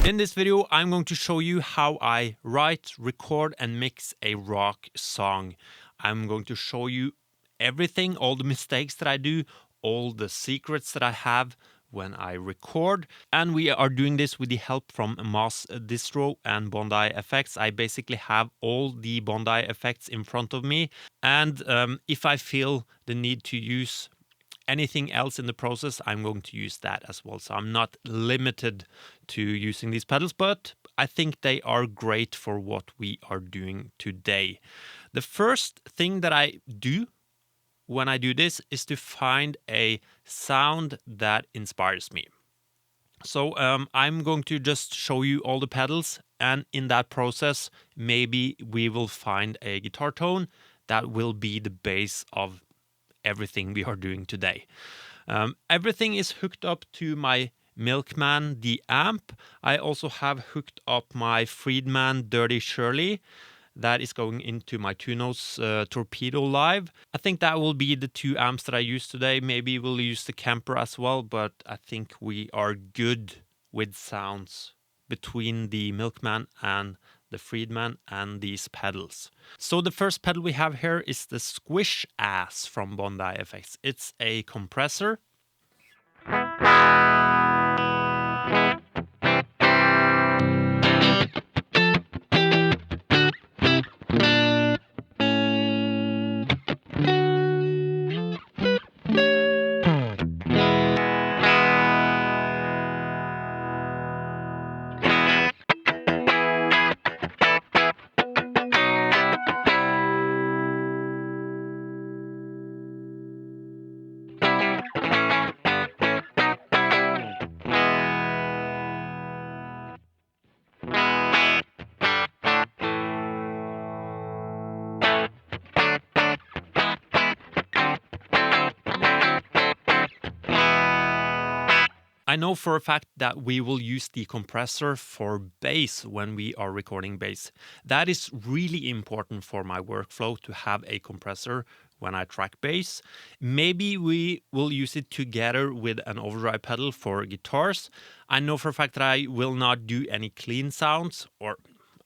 In this video, I'm going to show you how I write, record, and mix a rock song. I'm going to show you everything, all the mistakes that I do, all the secrets that I have when I record. And we are doing this with the help from Moss Distro and Bondi Effects. I basically have all the Bondi effects in front of me. And if I feel the need to use anything else in the process, I'm going to use that as well. So I'm not limited to using these pedals, but I think they are great for what we are doing today. The first thing that I do when I do this is to find a sound that inspires me. So I'm going to just show you all the pedals, and in that process, maybe we will find a guitar tone that will be the base of everything we are doing today. Everything is hooked up to my Milkman, the amp. I also have hooked up my Friedman Dirty Shirley. That is going into my Tunos Torpedo Live. I think that will be the two amps that I use today. Maybe we'll use the Kemper as well, but I think we are good with sounds between the Milkman and the Friedman and these pedals. So the first pedal we have here is the Squish Ass from Bondi Effects. It's a compressor. I know for a fact that we will use the compressor for bass when we are recording bass. That is really important for my workflow to have a compressor when I track bass. Maybe we will use it together with an overdrive pedal for guitars. I know for a fact that I will not do any clean sounds, or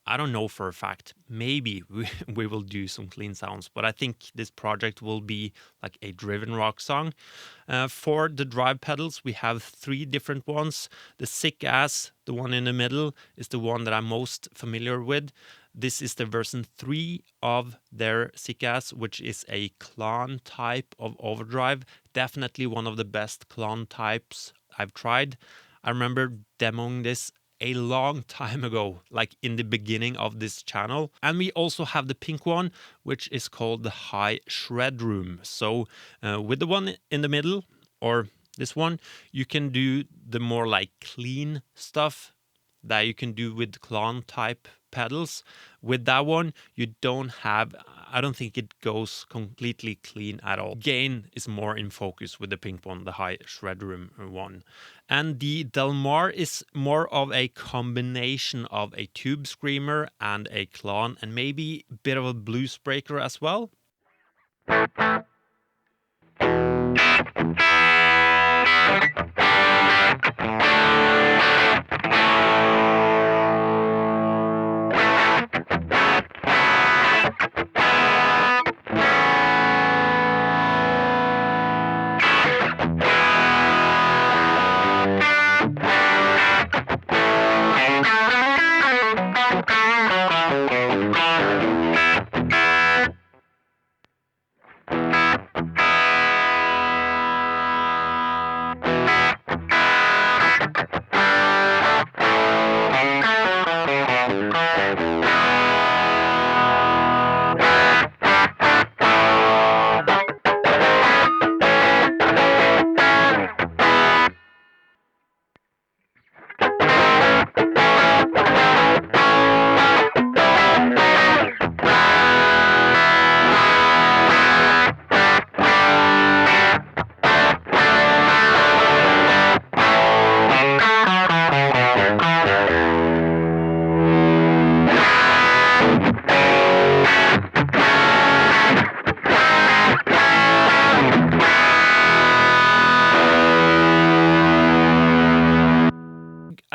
I don't know for a fact. Maybe we will do some clean sounds, but I think this project will be like a driven rock song. For the drive pedals, we have 3 different ones. The Sick Ass, the one in the middle, is the one that I'm most familiar with. This is the version 3 of their Sick Ass, which is a clone type of overdrive. Definitely one of the best clone types I've tried. I remember demoing this a long time ago, like in the beginning of this channel. And we also have the pink one, which is called the High Shred Room. So with the one in the middle, or this one, you can do the more like clean stuff that you can do with clone type pedals. With that one, you don't have, I don't think it goes completely clean at all. Gain is more in focus with the pink one, the High Shred Room one. And the Delmar is more of a combination of a tube screamer and a clone, and maybe a bit of a blues breaker as well.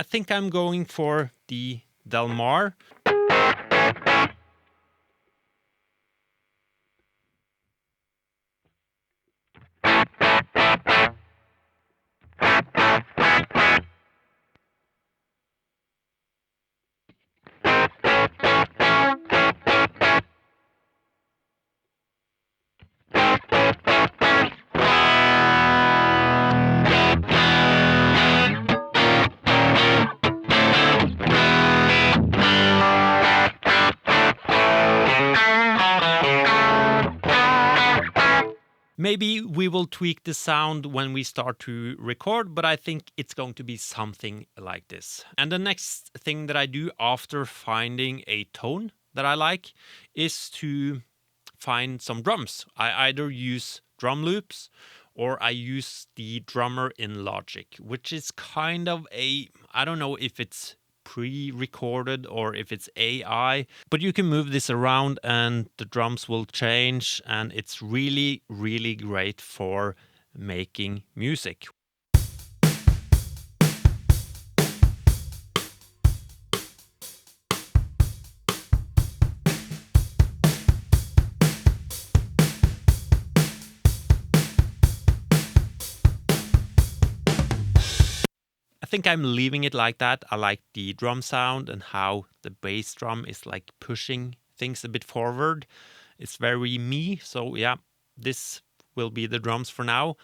think I'm going for the Delmar. Maybe we will tweak the sound when we start to record, but I think it's going to be something like this. And the next thing that I do after finding a tone that I like is to find some drums. I either use drum loops or I use the drummer in Logic, which is kind of I don't know if it's pre-recorded or if it's AI, but you can move this around and the drums will change, and it's really, really great for making music. I think I'm leaving it like that. I like the drum sound and how the bass drum is like pushing things a bit forward. It's very me. So yeah, this will be the drums for now.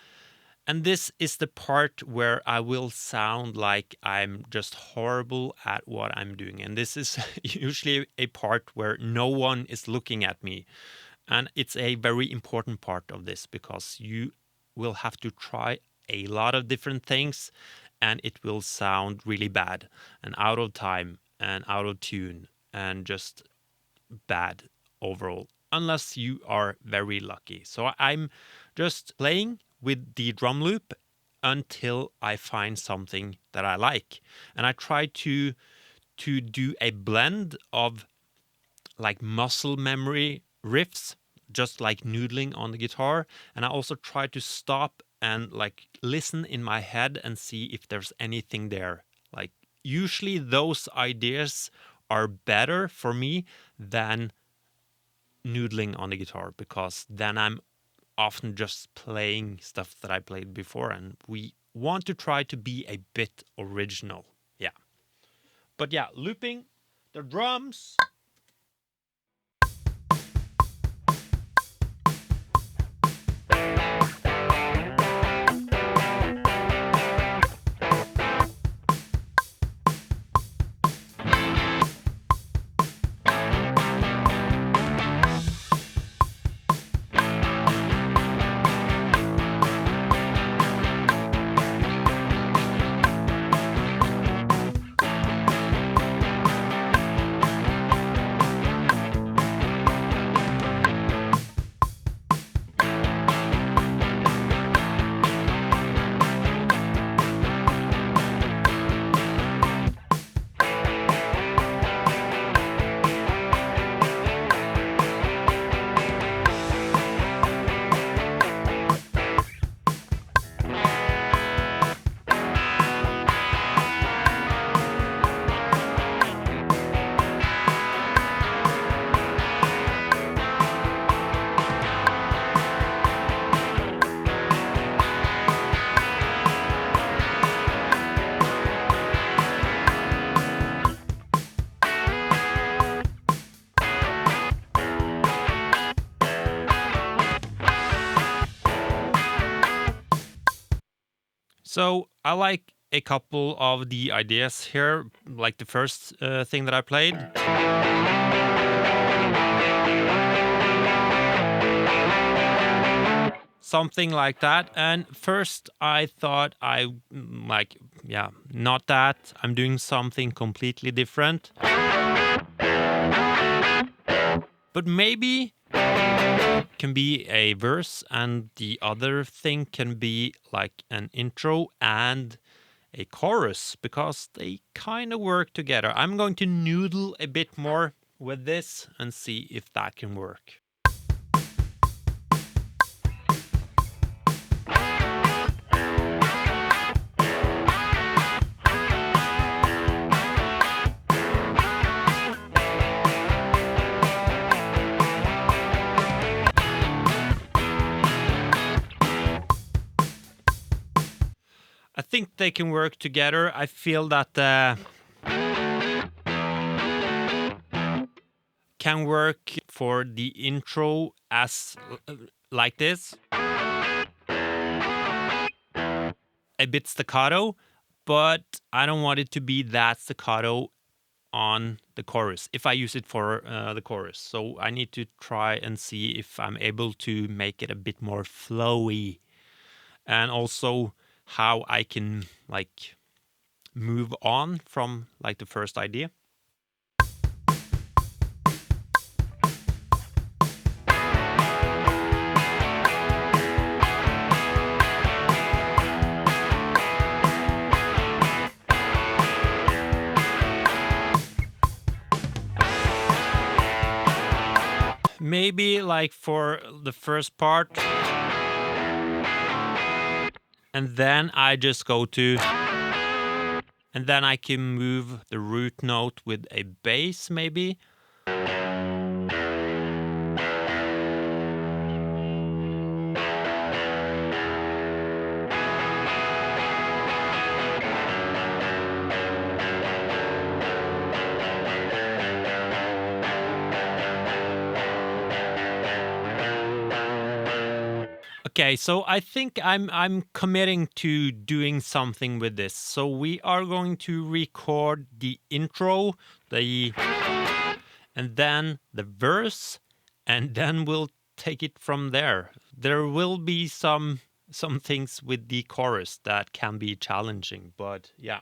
And this is the part where I will sound like I'm just horrible at what I'm doing. And this is usually a part where no one is looking at me. And it's a very important part of this because you will have to try a lot of different things and it will sound really bad and out of time and out of tune and just bad overall, unless you are very lucky. So I'm just playing with the drum loop until I find something that I like. And I try to do a blend of like muscle memory riffs, just like noodling on the guitar. And I also try to stop and like listen in my head and see if there's anything there. Like usually those ideas are better for me than noodling on the guitar, because then I'm often just playing stuff that I played before, and we want to try to be a bit original. Yeah. But yeah, looping the drums. So I like a couple of the ideas here, like the first thing that I played. Something like that. And first I thought not that. I'm doing something completely different. But maybe can be a verse and the other thing can be like an intro and a chorus, because they kind of work together. I'm going to noodle a bit more with this and see if that can work. I think they can work together. I feel that can work for the intro as like this, a bit staccato, but I don't want it to be that staccato on the chorus if I use it for the chorus. So I need to try and see if I'm able to make it a bit more flowy, and also how I can like move on from like the first idea. Maybe like for the first part, and then I just go to, and then I can move the root note with a bass maybe. Okay, so I think I'm committing to doing something with this. So we are going to record the intro, and then the verse, and then we'll take it from there. There will be some things with the chorus that can be challenging, but yeah.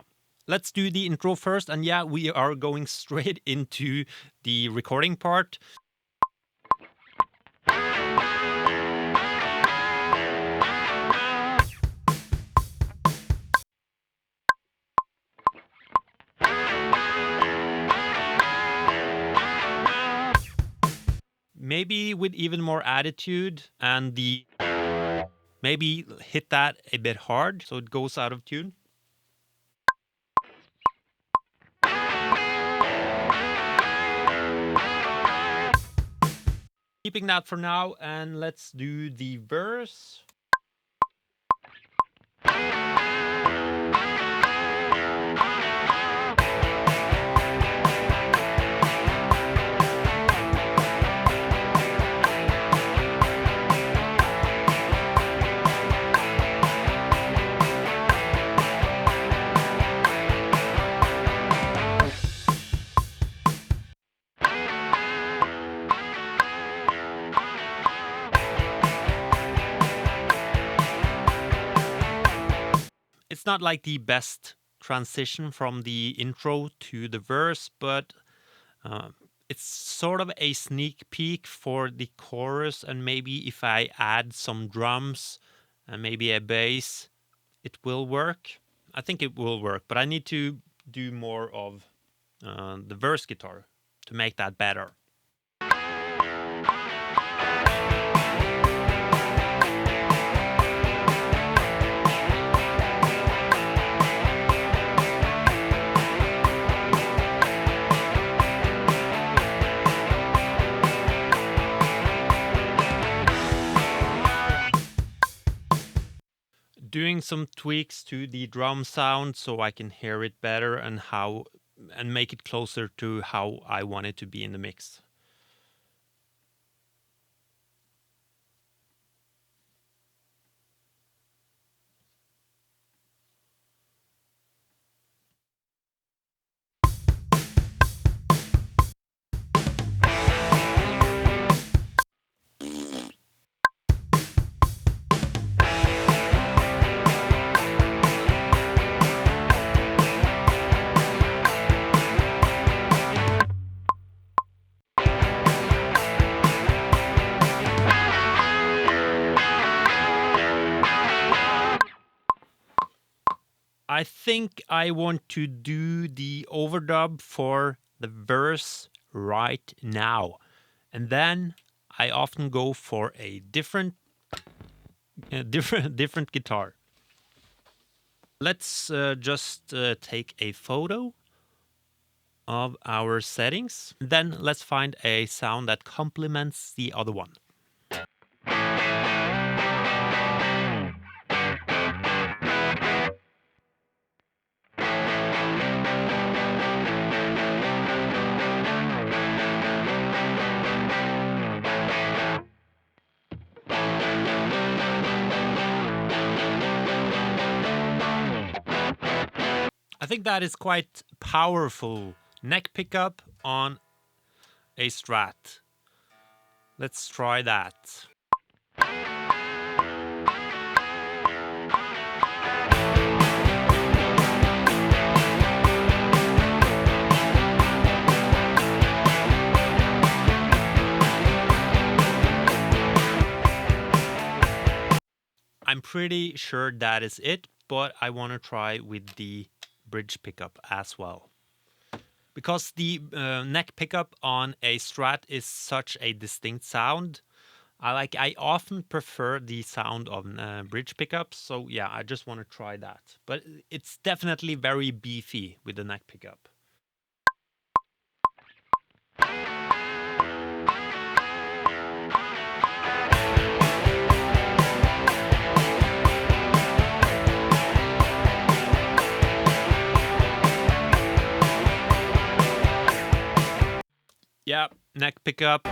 Let's do the intro first, and yeah, we are going straight into the recording part. Maybe with even more attitude, and the maybe hit that a bit hard so it goes out of tune. Keeping that for now, and let's do the verse. It's not like the best transition from the intro to the verse, but it's sort of a sneak peek for the chorus, and maybe if I add some drums and maybe a bass, it will work. I think it will work, but I need to do more of the verse guitar to make that better. Doing some tweaks to the drum sound so I can hear it better and make it closer to how I want it to be in the mix. I think I want to do the overdub for the verse right now. And then I often go for a different guitar. Let's just take a photo of our settings. Then let's find a sound that complements the other one. I think that is quite powerful. Neck pickup on a Strat. Let's try that. I'm pretty sure that is it, but I want to try with the bridge pickup as well. Because the neck pickup on a Strat is such a distinct sound, I often prefer the sound of bridge pickups. So yeah, I just want to try that. But it's definitely very beefy with the neck pickup. Yeah, neck pickup.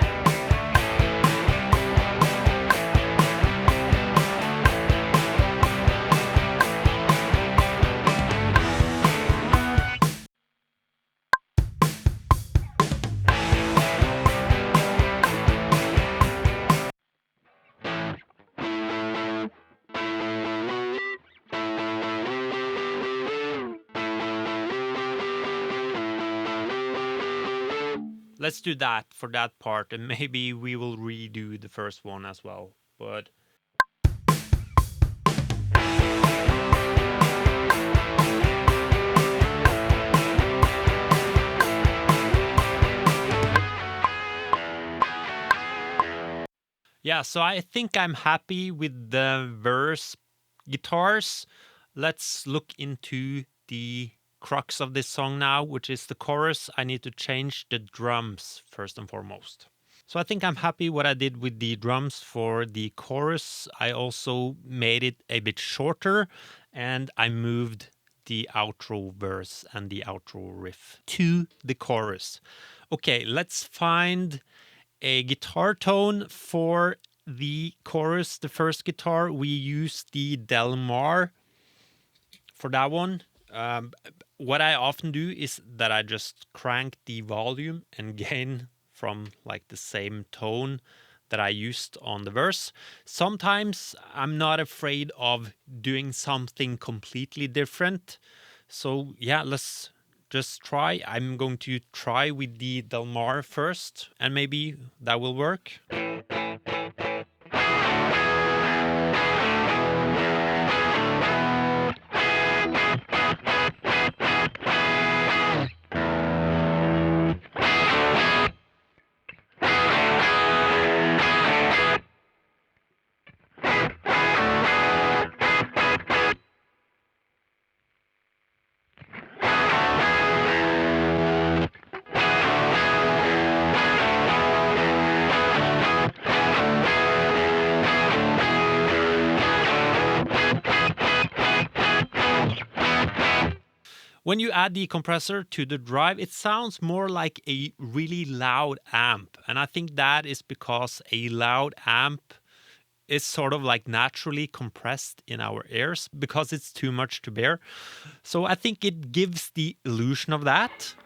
Let's do that for that part, and maybe we will redo the first one as well. But yeah, so I think I'm happy with the verse guitars. Let's look into the crux of this song now, which is the chorus. I need to change the drums first and foremost. So I think I'm happy what I did with the drums for the chorus. I also made it a bit shorter, and I moved the outro verse and the outro riff to the chorus. Okay, let's find a guitar tone for the chorus. The first guitar, we use the Delmar for that one. What I often do is that I just crank the volume and gain from like the same tone that I used on the verse. Sometimes I'm not afraid of doing something completely different. So yeah, let's just try. I'm going to try with the Delmar first, and maybe that will work. When you add the compressor to the drive, it sounds more like a really loud amp. And I think that is because a loud amp is sort of like naturally compressed in our ears because it's too much to bear. So I think it gives the illusion of that.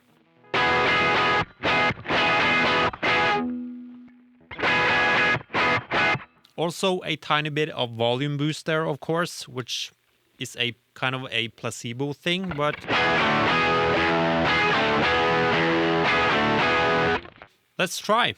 Also a tiny bit of volume boost there, of course, which is a kind of a placebo thing, but let's try.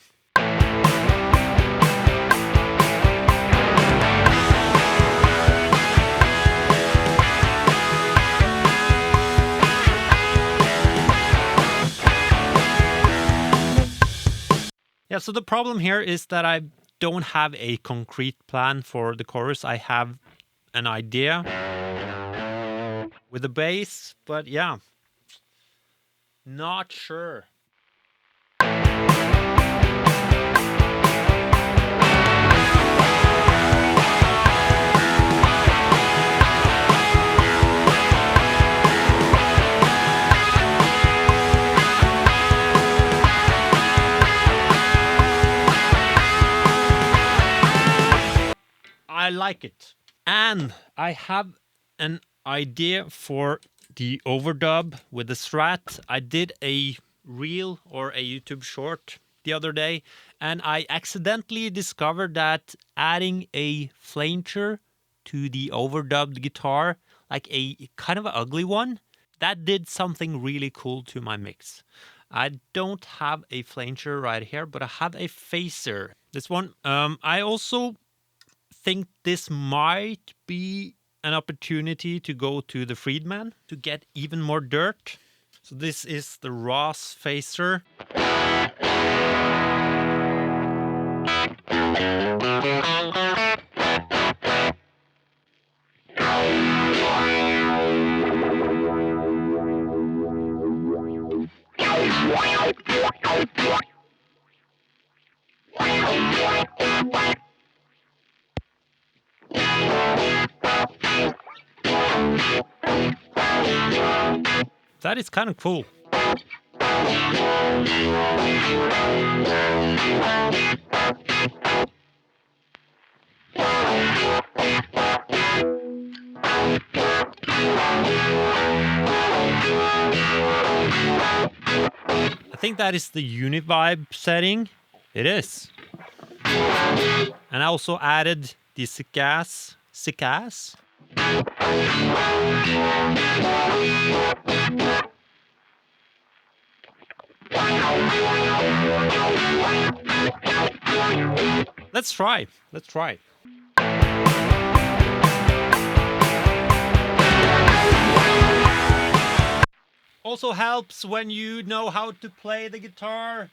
Yeah, so the problem here is that I don't have a concrete plan for the chorus. I have an idea with the bass, but yeah, not sure. I like it. And I have an idea for the overdub with the Strat. I did a reel or a YouTube short the other day, and I accidentally discovered that adding a flanger to the overdubbed guitar, like a kind of an ugly one, that did something really cool to my mix. I don't have a flanger right here, but I have a phaser. This one. I also think this might be an opportunity to go to the Friedman to get even more dirt. So this is the Ross phaser. That is kind of cool. I think that is the Univibe setting. It is. And I also added the sick ass. Let's try. Also helps when you know how to play the guitar.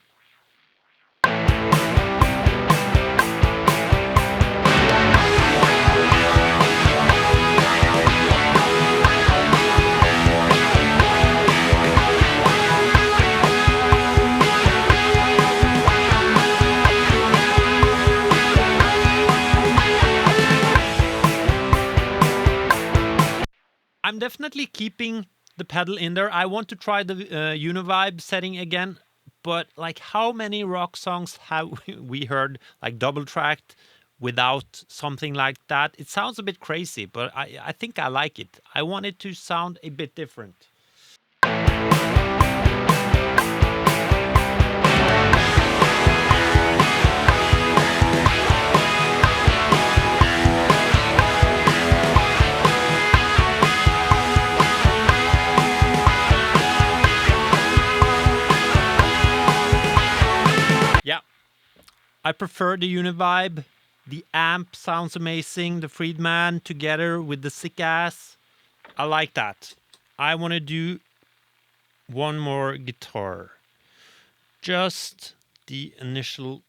I'm definitely keeping the pedal in there. I want to try the Univibe setting again, but like how many rock songs have we heard like double tracked without something like that? It sounds a bit crazy, but I think I like it. I want it to sound a bit different. Yeah, I prefer the Univibe. The amp sounds amazing. The Friedman together with the sick ass. I like that. I want to do one more guitar. Just the initial.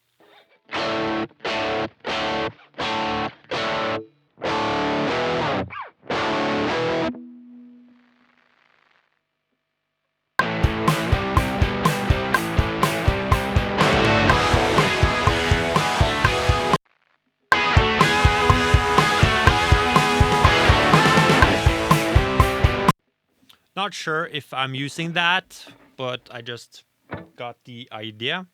Not sure if I'm using that, but I just got the idea.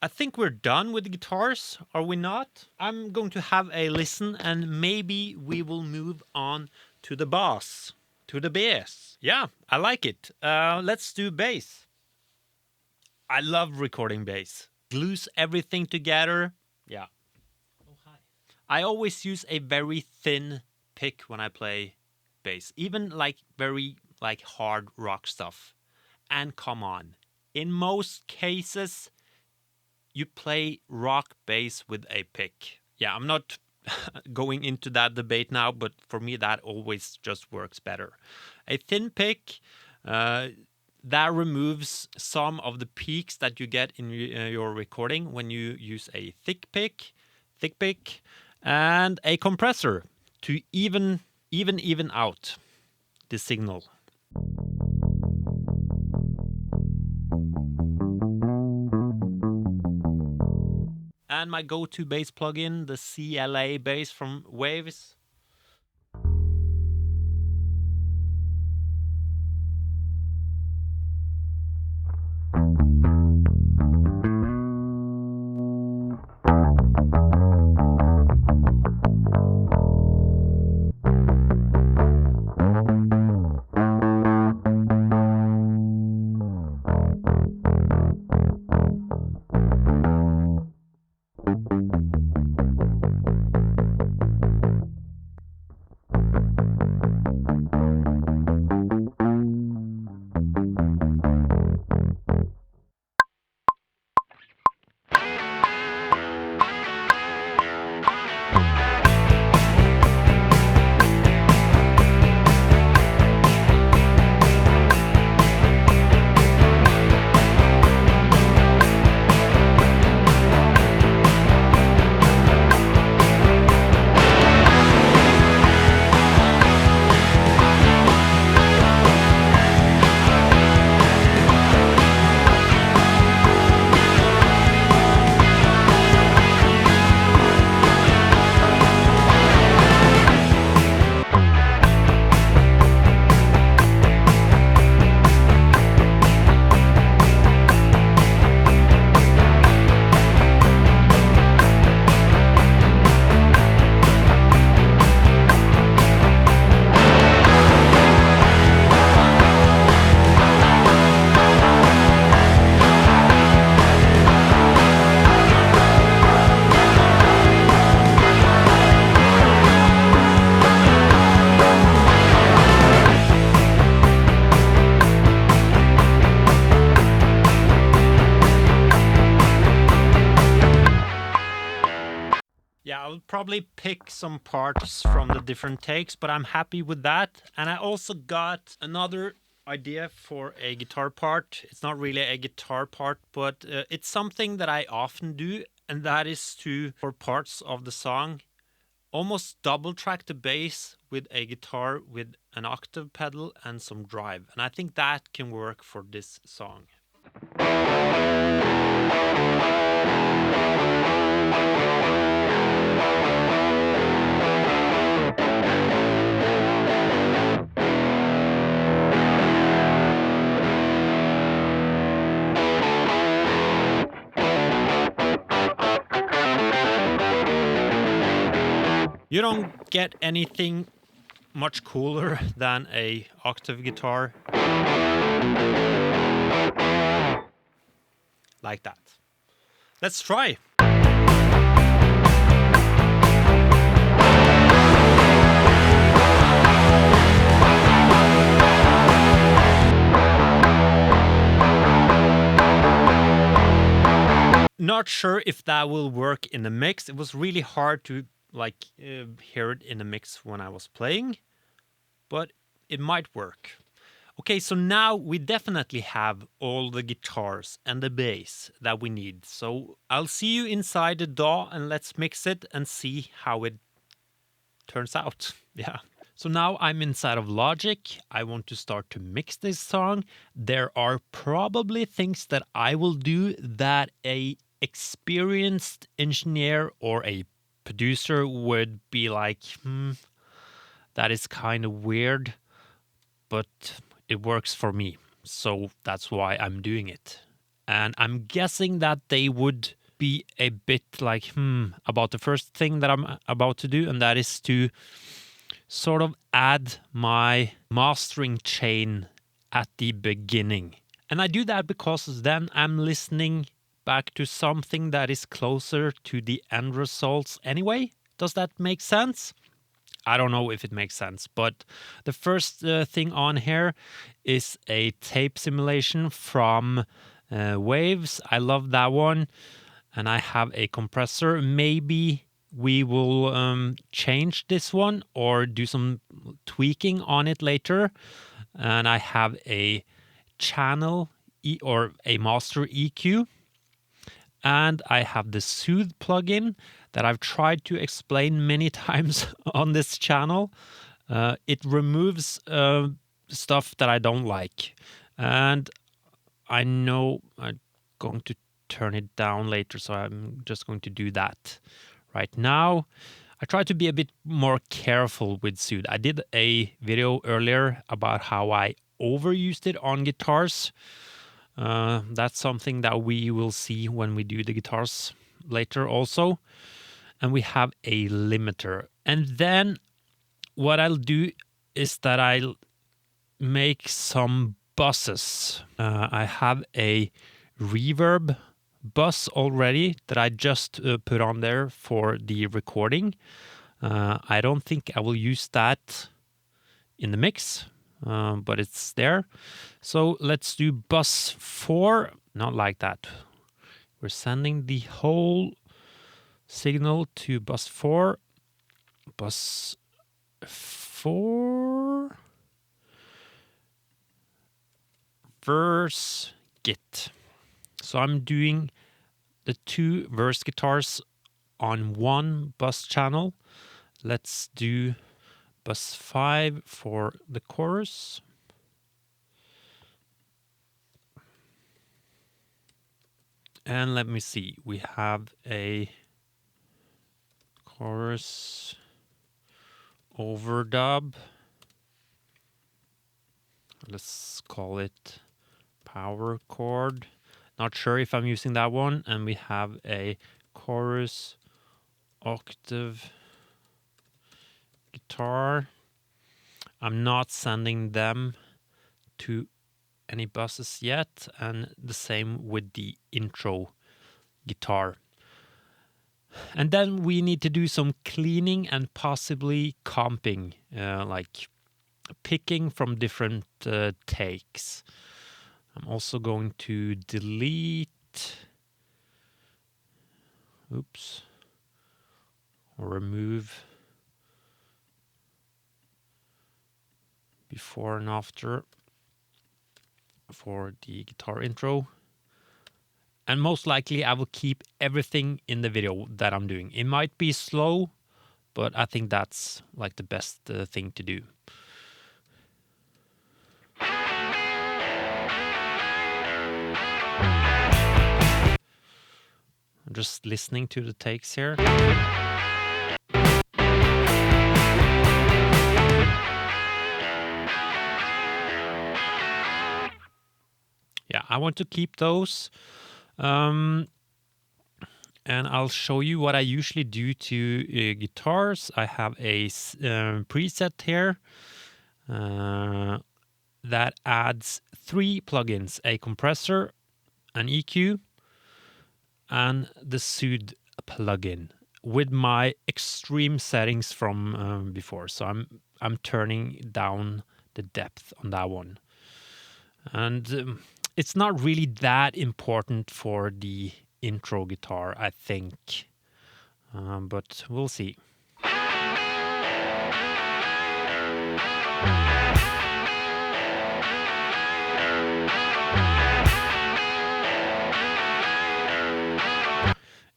I think we're done with the guitars, are we not? I'm going to have a listen and maybe we will move on to the bass, to the bass. Yeah, I like it. Let's do bass. I love recording bass. Glues everything together. Yeah. Oh, hi. I always use a very thin pick when I play bass, even like very like hard rock stuff. And come on, in most cases, you play rock bass with a pick. Yeah, I'm not going into that debate now, but for me, that always just works better. A thin pick, that removes some of the peaks that you get in your recording when you use a thick pick, and a compressor to even out the signal. And my go-to bass plugin, the CLA bass from Waves. probably pick some parts from the different takes, but I'm happy with that. And I also got another idea for a guitar part. It's not really a guitar part, but it's something that I often do, and that is to, for parts of the song, almost double track the bass with a guitar with an octave pedal and some drive. And I think that can work for this song. You don't get anything much cooler than a octave guitar like that. Let's try. Not sure if that will work in the mix. It was really hard to hear it in the mix when I was playing, but it might work. Okay, so now we definitely have all the guitars and the bass that we need. So I'll see you inside the DAW and let's mix it and see how it turns out. Yeah. So now I'm inside of Logic. I want to start to mix this song. There are probably things that I will do that a experienced engineer or a producer would be like, that is kind of weird, but it works for me. So that's why I'm doing it. And I'm guessing that they would be a bit like, about the first thing that I'm about to do, and that is to sort of add my mastering chain at the beginning. And I do that because then I'm listening back to something that is closer to the end results anyway. Does that make sense? I don't know if it makes sense, but the first thing on here is a tape simulation from Waves. I love that one. And I have a compressor. Maybe we will change this one or do some tweaking on it later. And I have a channel or a master EQ. And I have the Soothe plugin that I've tried to explain many times on this channel. It removes stuff that I don't like. And I know I'm going to turn it down later, so I'm just going to do that right now. I try to be a bit more careful with Soothe. I did a video earlier about how I overused it on guitars. That's something that we will see when we do the guitars later also. And we have a limiter. And then what I'll do is that I'll make some buses. I have a reverb bus already that I just put on there for the recording. I don't think I will use that in the mix. But it's there. So let's do bus 4. Not like that. We're sending the whole signal to bus 4. Bus 4. Verse git. So I'm doing the 2 verse guitars on one bus channel. Let's do bus 5 for the chorus. And let me see, we have a chorus overdub. Let's call it power chord. Not sure if I'm using that one. And we have a chorus octave guitar. I'm not sending them to any buses yet, and the same with the intro guitar. And then we need to do some cleaning and possibly comping, like picking from different takes. I'm also going to delete or remove before and after for the guitar intro. And most likely I will keep everything in the video that I'm doing. It might be slow, but I think that's like the best thing to do. I'm just listening to the takes here. Yeah, I want to keep those. And I'll show you what I usually do to guitars. I have a preset here that adds 3 plugins: a compressor, an EQ, and the Soothe plugin with my extreme settings from before. So I'm turning down the depth on that one, and it's not really that important for the intro guitar, I think, but we'll see.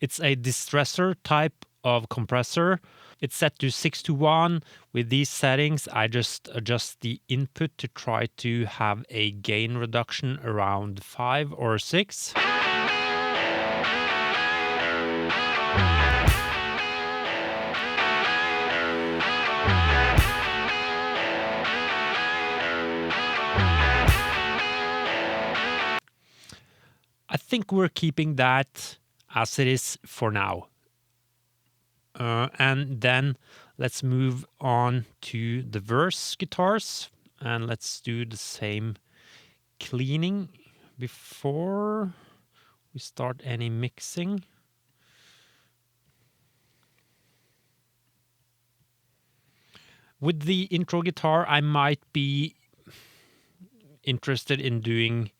It's a distressor type of compressor. It's set to 6 to 1. With these settings, I just adjust the input to try to have a gain reduction around 5 or 6. I think we're keeping that as it is for now. And then let's move on to the verse guitars, and let's do the same cleaning before we start any mixing. With the intro guitar, I might be interested in doing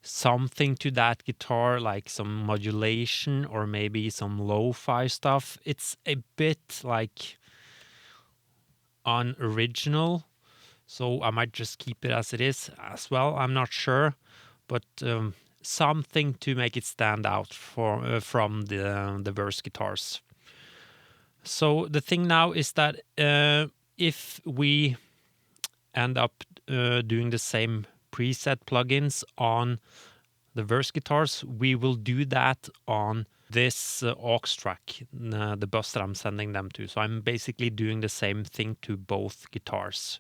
something to that guitar, like some modulation or maybe some lo-fi stuff. It's a bit like unoriginal, so I might just keep it as it is as well. I'm not sure, but something to make it stand out from the verse guitars. So the thing now is that if we end up doing the same preset plugins on the verse guitars, we will do that on this aux track, the bus that I'm sending them to. So I'm basically doing the same thing to both guitars.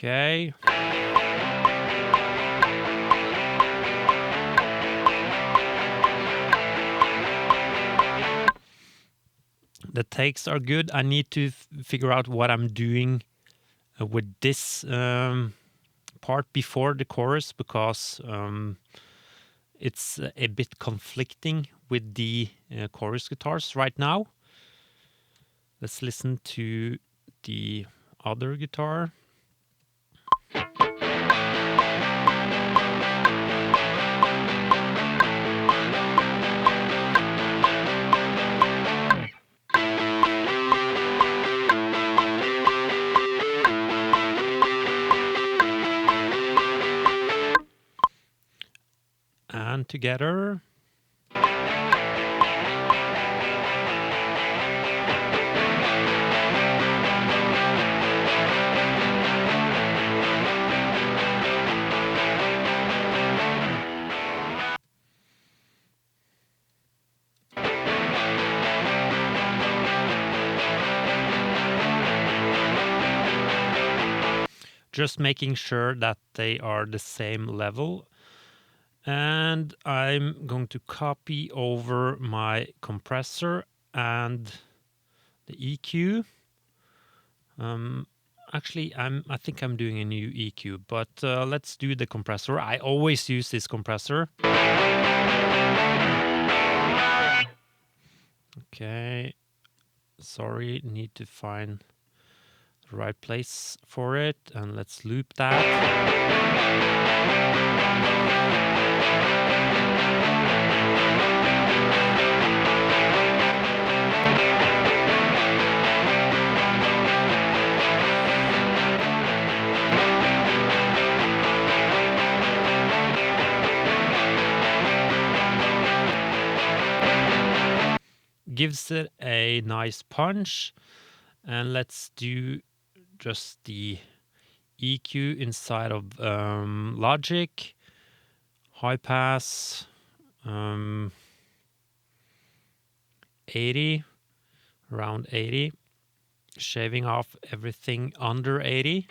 Okay. The takes are good. I need to figure out what I'm doing with this part before the chorus, because it's a bit conflicting with the chorus guitars right now. Let's listen to the other guitar. And together. Just making sure that they are the same level. And I'm going to copy over my compressor and the EQ. Actually, I think I'm doing a new EQ, but let's do the compressor. I always use this compressor. Okay. Sorry, need to find the right place for it, and let's loop that. Gives it a nice punch. And let's do just the EQ inside of Logic, high pass, 80, around 80, shaving off everything under 80.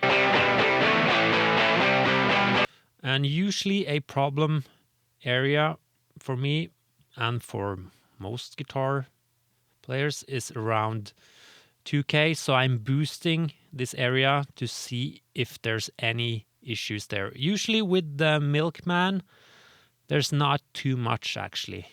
And usually a problem area for me and for most guitar players is around 2K, so I'm boosting this area to see if there's any issues there. Usually with the Milkman, there's not too much actually.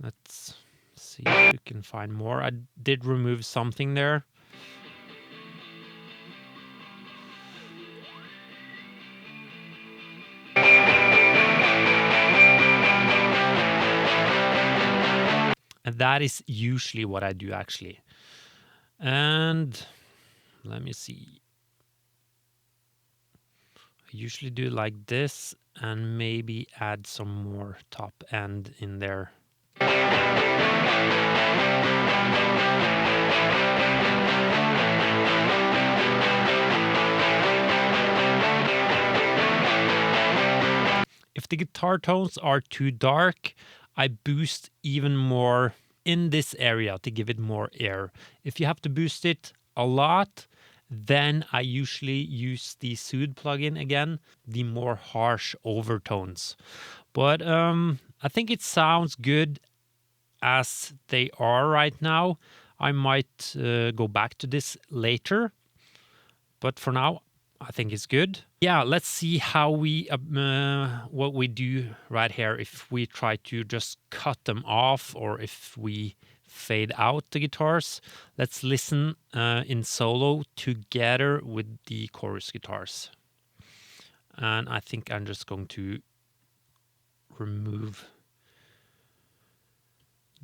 Let's see if we can find more. I did remove something there. And that is usually what I do actually. And let me see. I usually do like this and maybe add some more top end in there. If the guitar tones are too dark, I boost even more in this area to give it more air. If you have to boost it a lot, then I usually use the Soothe plugin again, the more harsh overtones. But I think it sounds good as they are right now. I might go back to this later, but for now, I think it's good. Yeah, let's see how we what we do right here if we try to just cut them off or if we fade out the guitars. Let's listen in solo together with the chorus guitars. And I think I'm just going to remove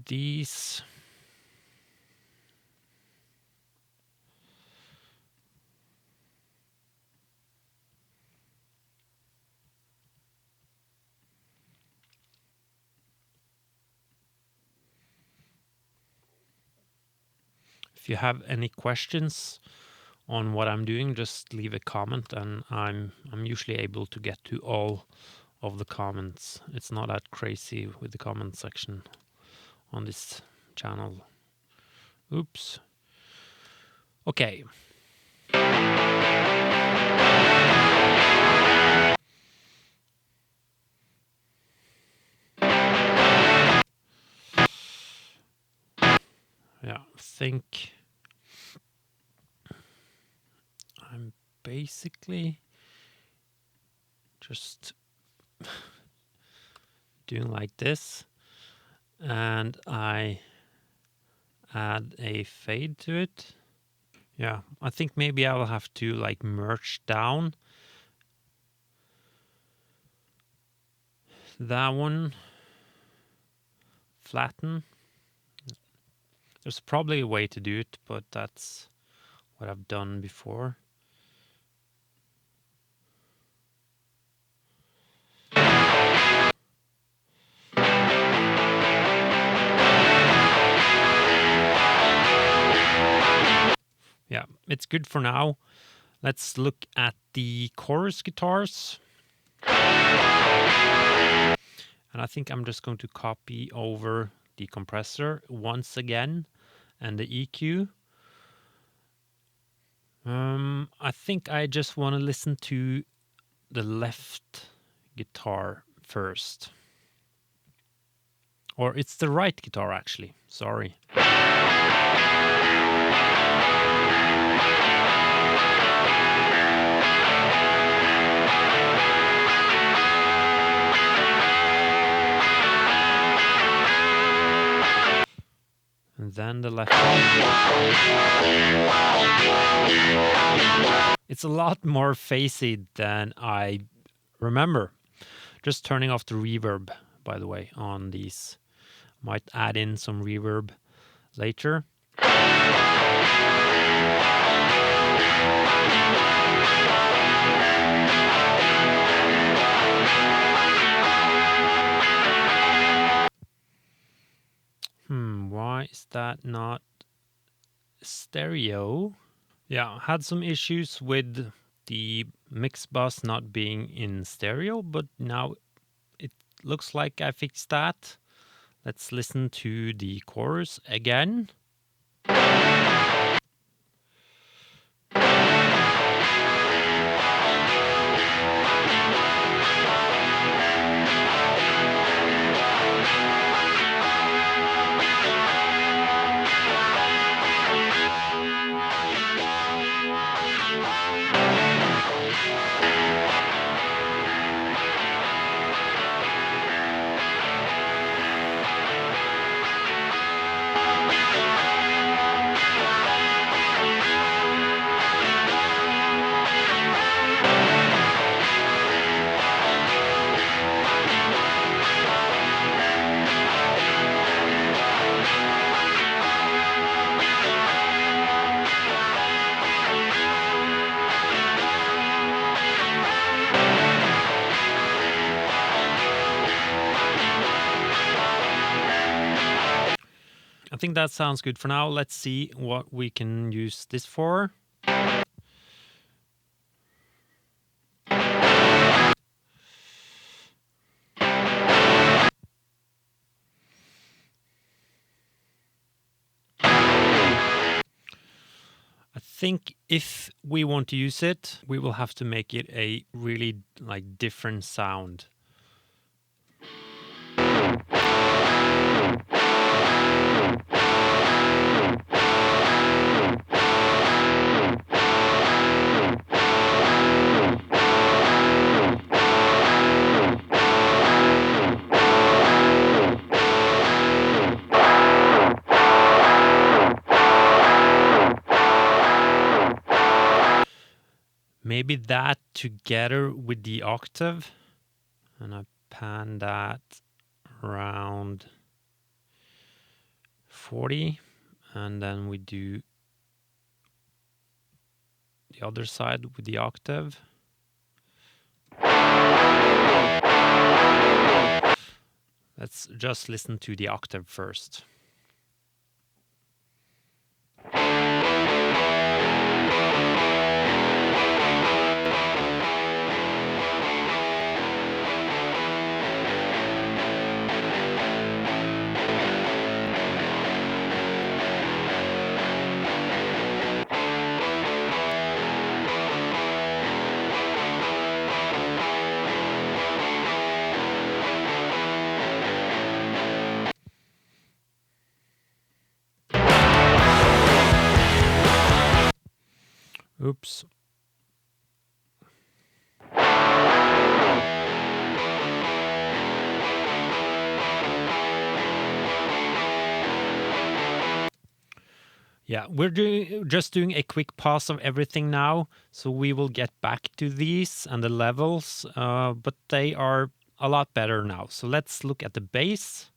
these. If you have any questions on what I'm doing, just leave a comment, and I'm usually able to get to all of the comments. It's not that crazy with the comment section on this channel. Oops. Okay. Yeah, I think I'm basically just doing like this, and I add a fade to it. Yeah, I think maybe I will have to like merge down that one, flatten. There's probably a way to do it, but that's what I've done before. Yeah, it's good for now. Let's look at the chorus guitars. And I think I'm just going to copy over the compressor once again and the EQ. I think I just want to listen to the left guitar first. Or it's the right guitar actually, sorry. And then the left one. It's a lot more phasey than I remember. Just turning off the reverb, by the way, on these. Might add in some reverb later. Why is that not stereo? Yeah, had some issues with the mix bus not being in stereo, but now it looks like I fixed that. Let's listen to the chorus again. I think that sounds good for now. Let's see what we can use this for. I think if we want to use it, we will have to make it a really like different sound. Maybe that together with the octave, and I pan that around 40, and then we do the other side with the octave. Let's just listen to the octave first. Oops. Yeah, we're just doing a quick pause of everything now, so we will get back to these and the levels, but they are a lot better now. So let's look at the bass.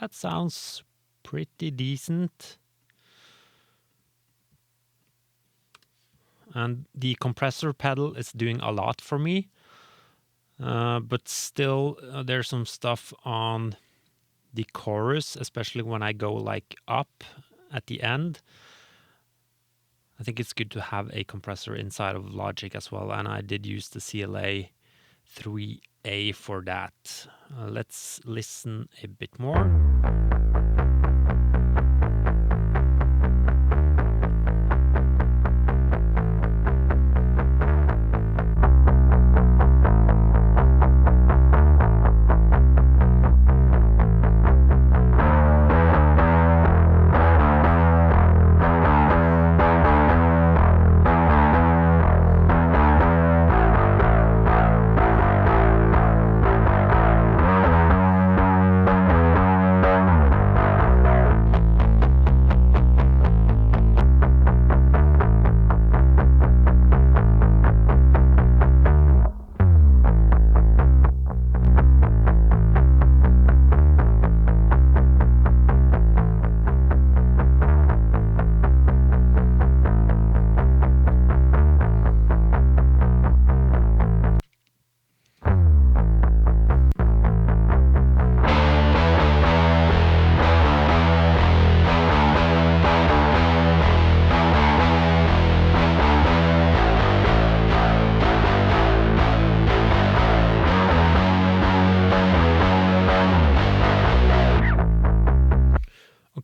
That sounds pretty decent. And the compressor pedal is doing a lot for me. But still, there's some stuff on the chorus, especially when I go like up at the end. I think it's good to have a compressor inside of Logic as well, and I did use the CLA 3A for that. Let's listen a bit more.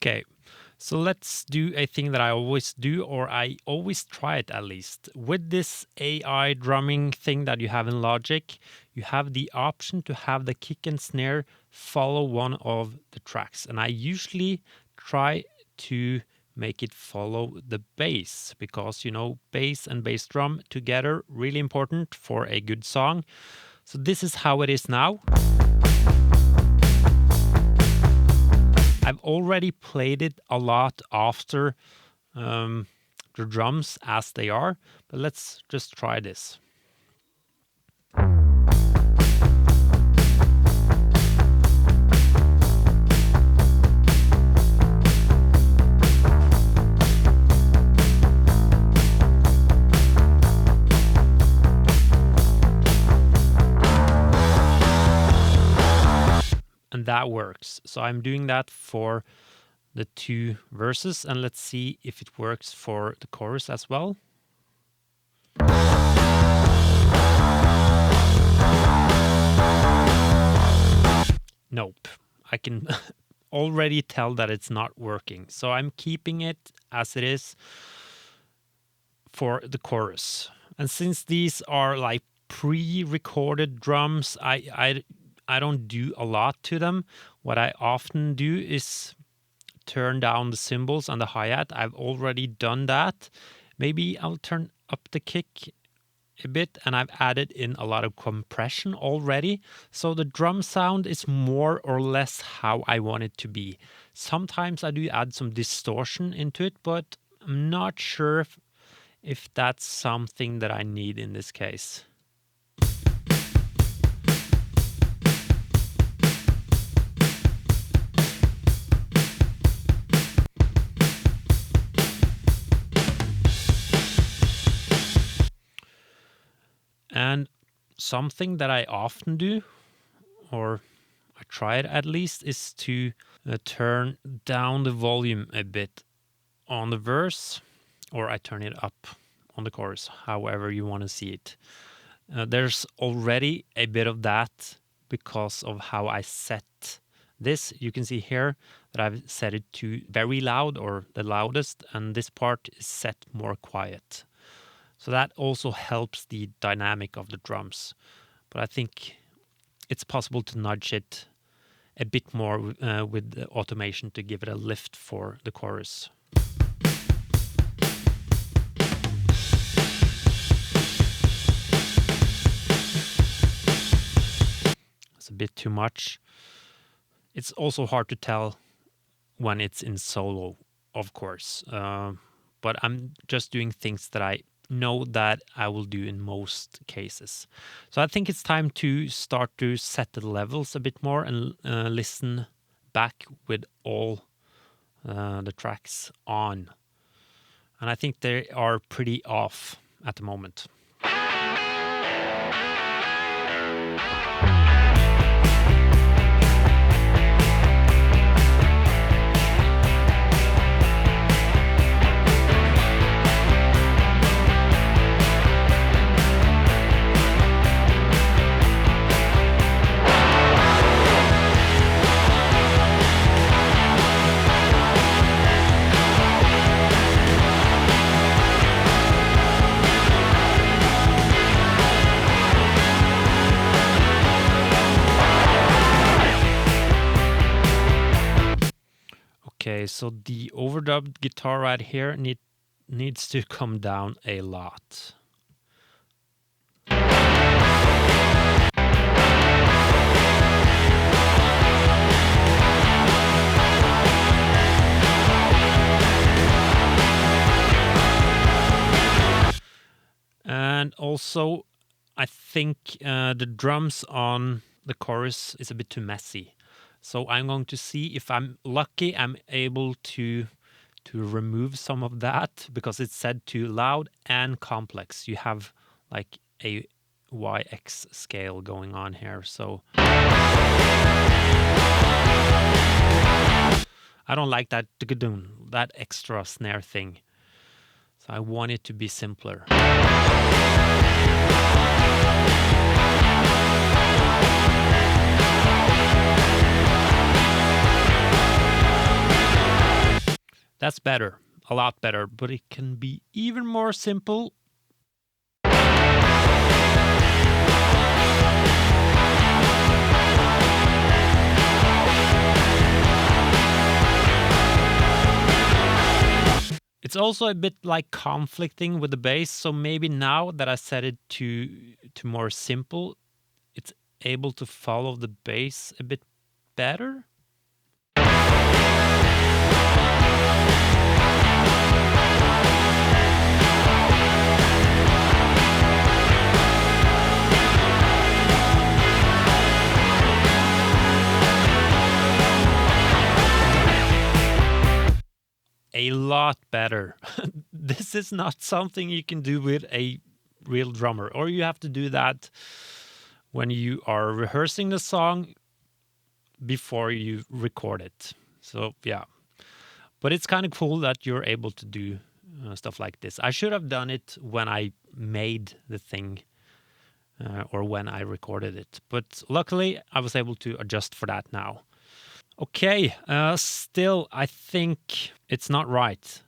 Okay, so let's do a thing that I always do, or I always try it at least. With this AI drumming thing that you have in Logic, you have the option to have the kick and snare follow one of the tracks. And I usually try to make it follow the bass because, you know, bass and bass drum together, really important for a good song. So this is how it is now. I've already played it a lot after the drums as they are, but let's just try this. And that works. So I'm doing that for the two verses, and let's see if it works for the chorus as well. Nope. I can already tell that it's not working. So I'm keeping it as it is for the chorus. And since these are like pre-recorded drums, I don't do a lot to them. What I often do is turn down the cymbals and the hi-hat. I've already done that. Maybe I'll turn up the kick a bit, and I've added in a lot of compression already. So the drum sound is more or less how I want it to be. Sometimes I do add some distortion into it, but I'm not sure if that's something that I need in this case. And something that I often do, or I try it at least, is to turn down the volume a bit on the verse, or I turn it up on the chorus, however you want to see it. There's already a bit of that because of how I set this. You can see here that I've set it to very loud, or the loudest, and this part is set more quiet. So that also helps the dynamic of the drums. But I think it's possible to nudge it a bit more with the automation to give it a lift for the chorus. It's a bit too much. It's also hard to tell when it's in solo, of course. But I'm just doing things that I know that I will do in most cases. So I think it's time to start to set the levels a bit more and listen back with all the tracks on. And I think they are pretty off at the moment. Okay, so the overdubbed guitar right here needs to come down a lot. And also, I think the drums on the chorus is a bit too messy. So I'm going to see if I'm lucky, I'm able to remove some of that, because it's said to loud and complex. You have like a YX scale going on here. So I don't like that extra snare thing. So I want it to be simpler. That's better, a lot better, but it can be even more simple. It's also a bit like conflicting with the bass, so maybe now that I set it to more simple, it's able to follow the bass a bit better. A lot better. This is not something you can do with a real drummer, or you have to do that when you are rehearsing the song before you record it. So yeah, but it's kind of cool that you're able to do stuff like this. I should have done it when I made the thing or when I recorded it, but luckily I was able to adjust for that now. Okay, still I think it's not right.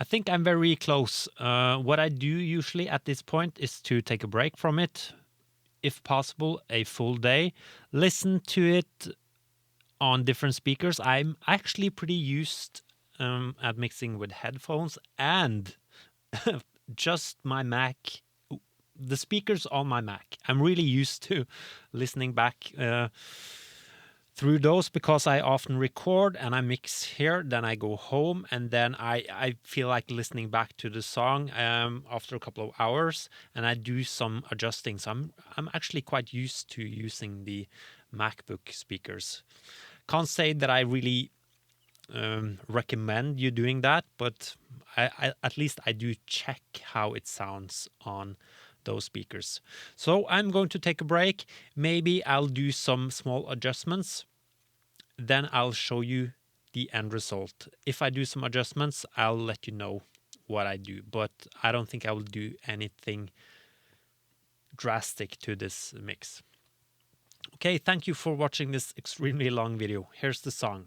I think I'm very close. What I do usually at this point is to take a break from it, if possible, a full day, listen to it on different speakers. I'm actually pretty used at mixing with headphones and just my Mac, the speakers on my Mac. I'm really used to listening back through those, because I often record and I mix here, then I go home, and then I feel like listening back to the song after a couple of hours, and I do some adjusting. So I'm actually quite used to using the MacBook speakers. Can't say that I really recommend you doing that, but I at least I do check how it sounds on those speakers. So I'm going to take a break. Maybe I'll do some small adjustments. Then I'll show you the end result. If I do some adjustments, I'll let you know what I do, but I don't think I will do anything drastic to this mix. Okay, thank you for watching this extremely long video. Here's the song.